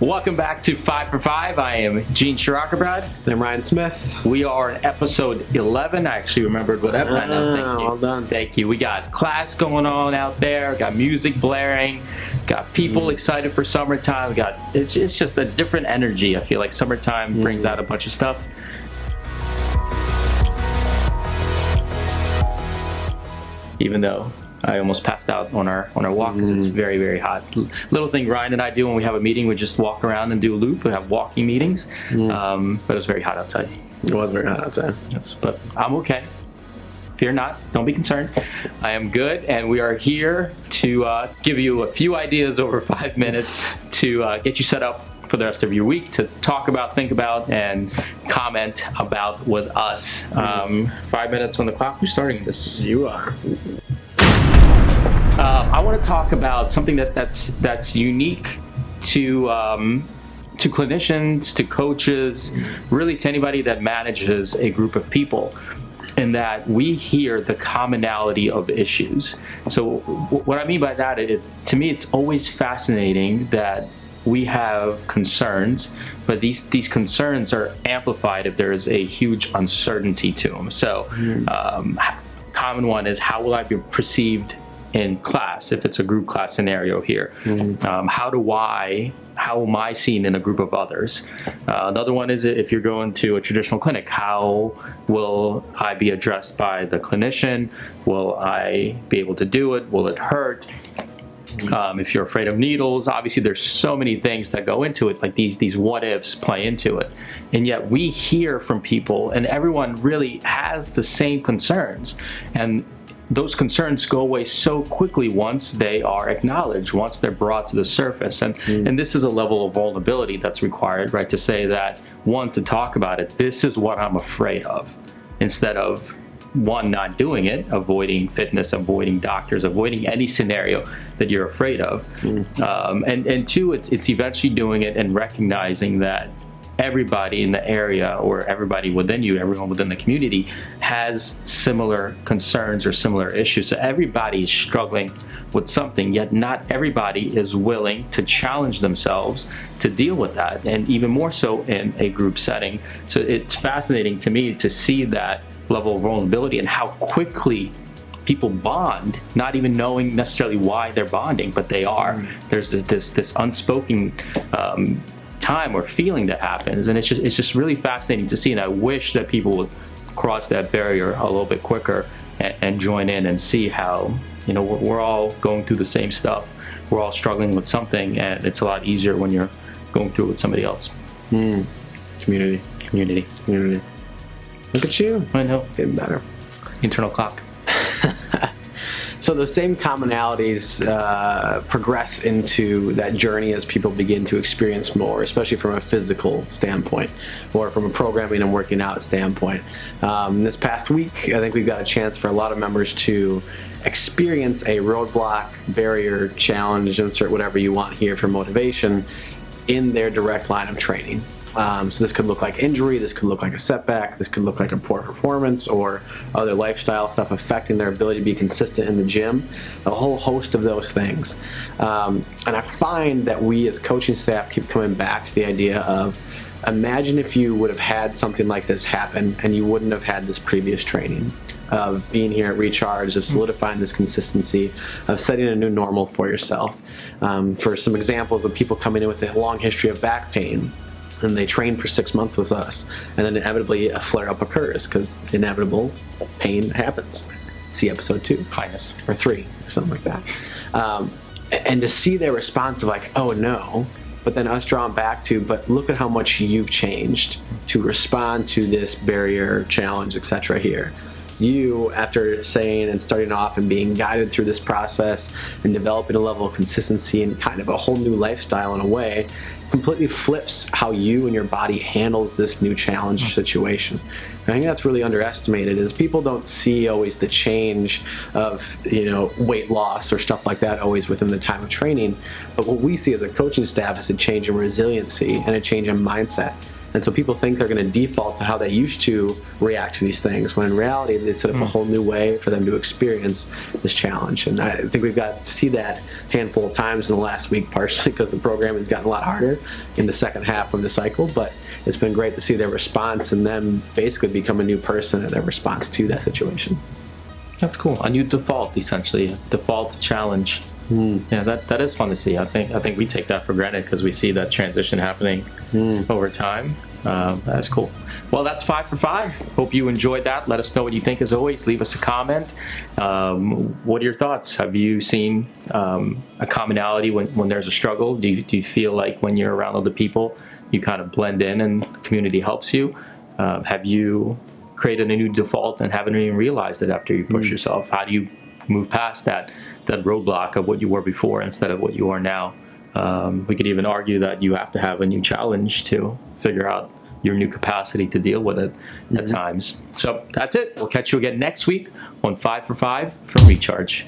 Welcome back to 5forFive. I am Gene Shirakabrad. I'm Ryan Smith. We are in episode 11. I actually remembered what episode. Thank you. Well done. Thank you. We got class going on out there. Got music blaring. Got people excited for summertime. It's just a different energy. I feel like summertime brings out a bunch of stuff. Even though I almost passed out on our walk because it's very, very hot. Little thing Ryan and I do when we have a meeting, we just walk around and do a loop. We have walking meetings, but it was very hot outside. It was very hot outside. Yes, but I'm okay. Fear not. Don't be concerned. I am good, and we are here to give you a few ideas over 5 minutes to get you set up for the rest of your week, to talk about, think about, and comment about with us. 5 minutes on the clock. Who's starting this? You are. I want to talk about something that's unique to clinicians, to coaches, really to anybody that manages a group of people, in that we hear the commonality of issues. So what I mean by that is, to me, it's always fascinating that we have concerns, but these concerns are amplified if there is a huge uncertainty to them. So common one is, how will I be perceived in class if it's a group class scenario here? How am I seen in a group of others? Another one is, if you're going to a traditional clinic, how will I be addressed by the clinician? Will I be able to do it? Will it hurt? If you're afraid of needles, obviously there's so many things that go into it, like these what ifs play into it. And yet we hear from people, and everyone really has the same concerns. And those concerns go away so quickly once they are acknowledged, once they're brought to the surface. And this is a level of vulnerability that's required, right? To say that, one, to talk about it, this is what I'm afraid of, instead of, one, not doing it, avoiding fitness, avoiding doctors, avoiding any scenario that you're afraid of. And two, it's eventually doing it and recognizing that everybody in the area, or everybody within you, everyone within the community, has similar concerns or similar issues. So everybody is struggling with something, yet not everybody is willing to challenge themselves to deal with that, and even more so in a group setting. So it's fascinating to me to see that level of vulnerability and how quickly people bond, not even knowing necessarily why they're bonding, but they are. There's this unspoken time or feeling that happens, and it's just really fascinating to see. And I wish that people would cross that barrier a little bit quicker and join in and see how, we're all going through the same stuff. We're all struggling with something, and it's a lot easier when you're going through it with somebody else. Community. Look at you. I know. Getting better. Internal clock. So those same commonalities progress into that journey as people begin to experience more, especially from a physical standpoint, or from a programming and working out standpoint. This past week, I think we've got a chance for a lot of members to experience a roadblock, barrier, challenge, insert whatever you want here for motivation, in their direct line of training. So this could look like injury, this could look like a setback, this could look like a poor performance, or other lifestyle stuff affecting their ability to be consistent in the gym, a whole host of those things. And I find that we as coaching staff keep coming back to the idea of, imagine if you would have had something like this happen and you wouldn't have had this previous training of being here at Recharge, of solidifying this consistency, of setting a new normal for yourself. For some examples of people coming in with a long history of back pain, and they train for 6 months with us, and then inevitably a flare-up occurs, because inevitable pain happens. See episode 2. Highness. Or 3, or something like that. And to see their response of like, oh no, but then us drawing back to, but look at how much you've changed to respond to this barrier, challenge, etc. here. You, after saying and starting off and being guided through this process and developing a level of consistency and kind of a whole new lifestyle in a way, completely flips how you and your body handles this new challenge situation. I think that's really underestimated, is people don't see always the change of, weight loss or stuff like that always within the time of training. But what we see as a coaching staff is a change in resiliency and a change in mindset. And so people think they're going to default to how they used to react to these things, when in reality they set up a whole new way for them to experience this challenge. And I think we've got to see that handful of times in the last week, partially because the program has gotten a lot harder in the second half of the cycle, but it's been great to see their response and them basically become a new person in their response to that situation. That's cool. A new default, essentially. Default challenge. Yeah, that is fun to see. I think we take that for granted because we see that transition happening over time. That's cool. Well, that's 5 for 5. Hope you enjoyed that. Let us know what you think. As always, leave us a comment. What are your thoughts? Have you seen a commonality when there's a struggle? Do you feel like when you're around other people, you kind of blend in and the community helps you? Have you created a new default and haven't even realized it after you push yourself? How do you move past that roadblock of what you were before instead of what you are now? We could even argue that you have to have a new challenge to figure out your new capacity to deal with it at times. So that's it. We'll catch you again next week on 5 for 5 from Recharge.